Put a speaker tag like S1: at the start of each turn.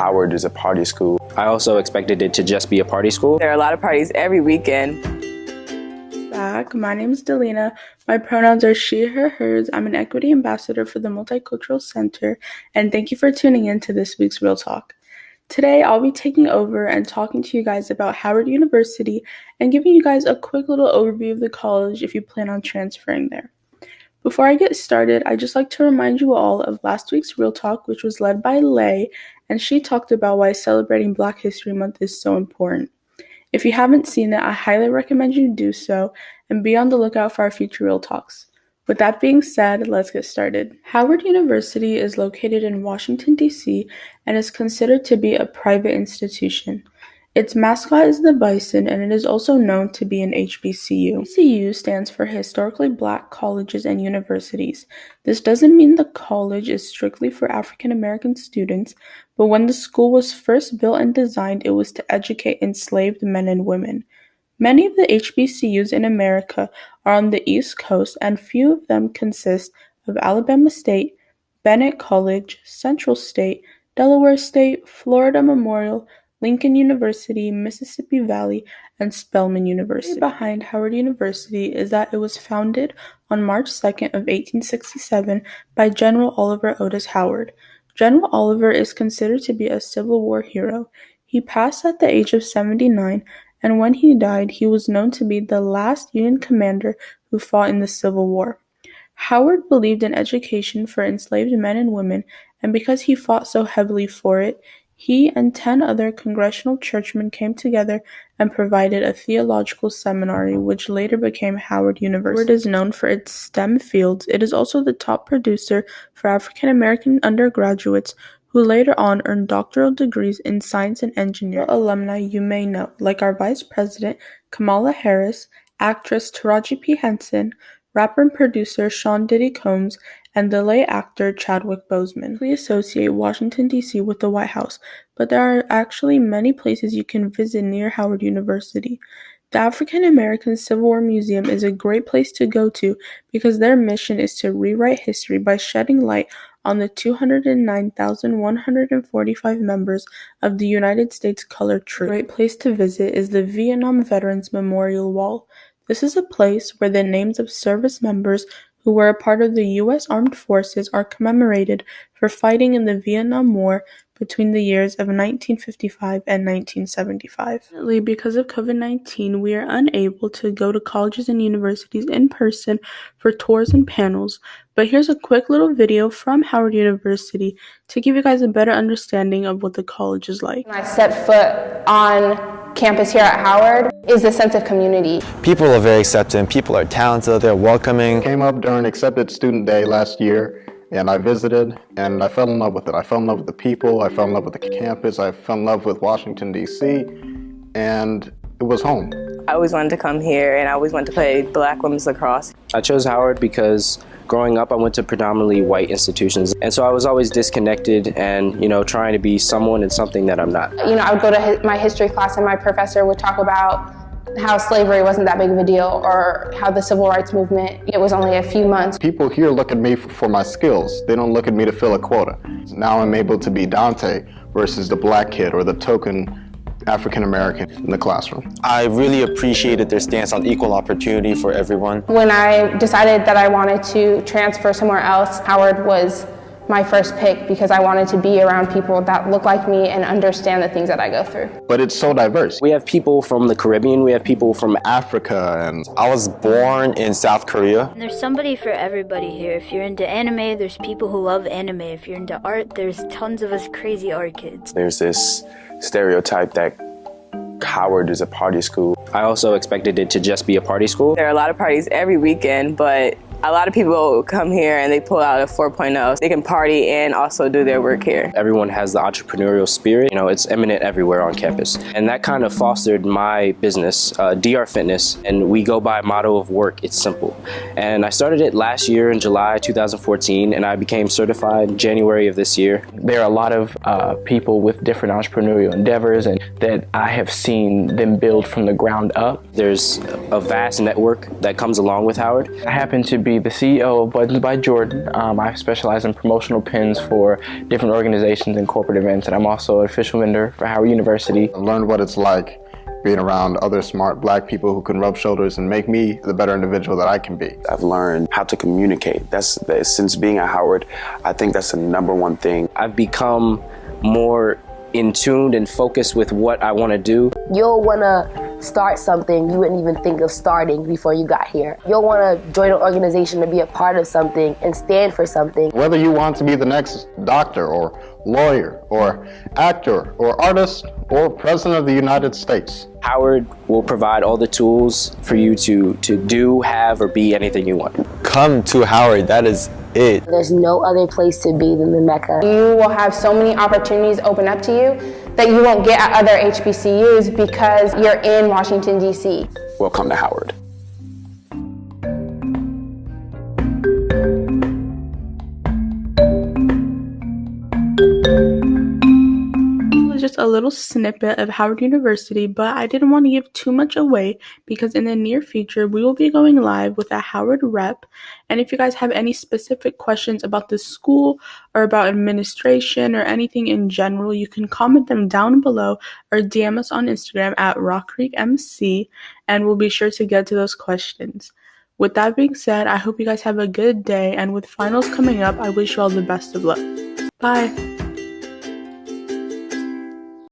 S1: Howard is a party school.
S2: I also expected it to just be a party school.
S3: There are a lot of parties every weekend.
S4: My name is Delina. My pronouns are she, her, hers. I'm an equity ambassador for the Multicultural Center, and thank you for tuning in to this week's Real Talk. Today, I'll be taking over and talking to you guys about Howard University and giving you guys a quick little overview of the college if you plan on transferring there. Before I get started, I'd just like to remind you all of last week's Real Talk, which was led by Lei, and she talked about why celebrating Black History Month is so important. If you haven't seen it, I highly recommend you do so, and be on the lookout for our future Real Talks. With that being said, let's get started. Howard University is located in Washington, D.C., and is considered to be a private institution. Its mascot is the bison, and it is also known to be an HBCU. HBCU stands for Historically Black Colleges and Universities. This doesn't mean the college is strictly for African American students, but when the school was first built and designed, it was to educate enslaved men and women. Many of the HBCUs in America are on the East Coast, and few of them consist of Alabama State, Bennett College, Central State, Delaware State, Florida Memorial, Lincoln University, Mississippi Valley, and Spelman University. The story behind Howard University is that it was founded on March 2nd of 1867 by General Oliver Otis Howard. General Oliver is considered to be a Civil War hero. He passed at the age of 79, and when he died, he was known to be the last Union commander who fought in the Civil War. Howard believed in education for enslaved men and women, and because he fought so heavily for it, he and 10 other congressional churchmen came together and provided a theological seminary, which later became Howard University. Howard is known for its STEM fields. It is also the top producer for African American undergraduates who later on earned doctoral degrees in science and engineering. Alumni you may know, like our Vice President, Kamala Harris, actress Taraji P. Henson, rapper and producer Sean Diddy Combs, and the late actor Chadwick Boseman. We associate Washington, D.C. with the White House, but there are actually many places you can visit near Howard University. The African American Civil War Museum is a great place to go to because their mission is to rewrite history by shedding light on the 209,145 members of the United States colored troops. A great place to visit is the Vietnam Veterans Memorial Wall. This is a place where the names of service members who were a part of the U.S. Armed Forces are commemorated for fighting in the Vietnam War between the years of 1955 and 1975. Unfortunately, because of COVID-19, we are unable to go to colleges and universities in person for tours and panels, but here's a quick little video from Howard University to give you guys a better understanding of what the college is like.
S5: When I set foot on campus here at Howard is the sense of community.
S1: People are very accepting, people are talented, they're welcoming.
S6: Came up during Accepted Student Day last year, and I visited, and I fell in love with it. I fell in love with the people, I fell in love with the campus, I fell in love with Washington, D.C., and it was home.
S3: I always wanted to come here, and I always wanted to play Black women's lacrosse.
S2: I chose Howard because growing up, I went to predominantly white institutions. And so I was always disconnected and, trying to be someone and something that I'm not.
S5: I would go to my history class and my professor would talk about how slavery wasn't that big of a deal or how the civil rights movement, it was only a few months.
S6: People here look at me for my skills. They don't look at me to fill a quota. Now I'm able to be Dante versus the Black kid or the token African American in the classroom.
S1: I really appreciated their stance on equal opportunity for everyone.
S5: When I decided that I wanted to transfer somewhere else, Howard was my first pick because I wanted to be around people that look like me and understand the things that I go through.
S6: But it's so diverse.
S2: We have people from the Caribbean, we have people from
S6: Africa, and
S1: I was born in South Korea.
S7: There's somebody for everybody here. If you're into anime, there's people who love anime. If you're into art, there's tons of us crazy art kids.
S1: There's this stereotype that Howard is a party school.
S2: I also expected it to just be a party school.
S3: There are a lot of parties every weekend, but a lot of people come here and they pull out a 4.0. They can party and also do their work here.
S2: Everyone has the entrepreneurial spirit. It's eminent everywhere on campus. And that kind of fostered my business, DR Fitness, and we go by a motto of work, it's simple. And I started it last year in July 2014, and I became certified in January of this year.
S8: There are a lot of people with different entrepreneurial endeavors and that I have seen them build from the ground up.
S2: There's a vast network that comes along with Howard.
S8: I happen to be be the CEO of Buttons by Jordan. I specialize in promotional pins for different organizations and corporate events, and I'm also an official vendor for Howard University.
S6: I learned what it's like being around other smart Black people who can rub shoulders and make me the better individual that I can be.
S1: I've learned how to communicate. Since being at Howard, I think that's the number one thing.
S2: I've become more in tuned and focused with what I want to do.
S9: You'll want to start something you wouldn't even think of starting before you got here. You'll want to join an organization to be a part of something and stand for something.
S6: Whether you want to be the next doctor or lawyer or actor or artist or president of the United States,
S2: Howard will provide all the tools for you to do, have, or be anything you want.
S10: Come to Howard, that is it.
S9: There's no other place to be than the Mecca.
S5: You will have so many opportunities open up to you that you won't get at other HBCUs because you're in Washington, D.C.
S1: Welcome to Howard.
S4: Just a little snippet of Howard University, but I didn't want to give too much away because in the near future we will be going live with a Howard rep. And if you guys have any specific questions about the school or about administration or anything in general, you can comment them down below or DM us on Instagram at Rock Creek MC, and we'll be sure to get to those questions. With that being said, I hope you guys have a good day, and with finals coming up, I wish you all the best of luck. Bye!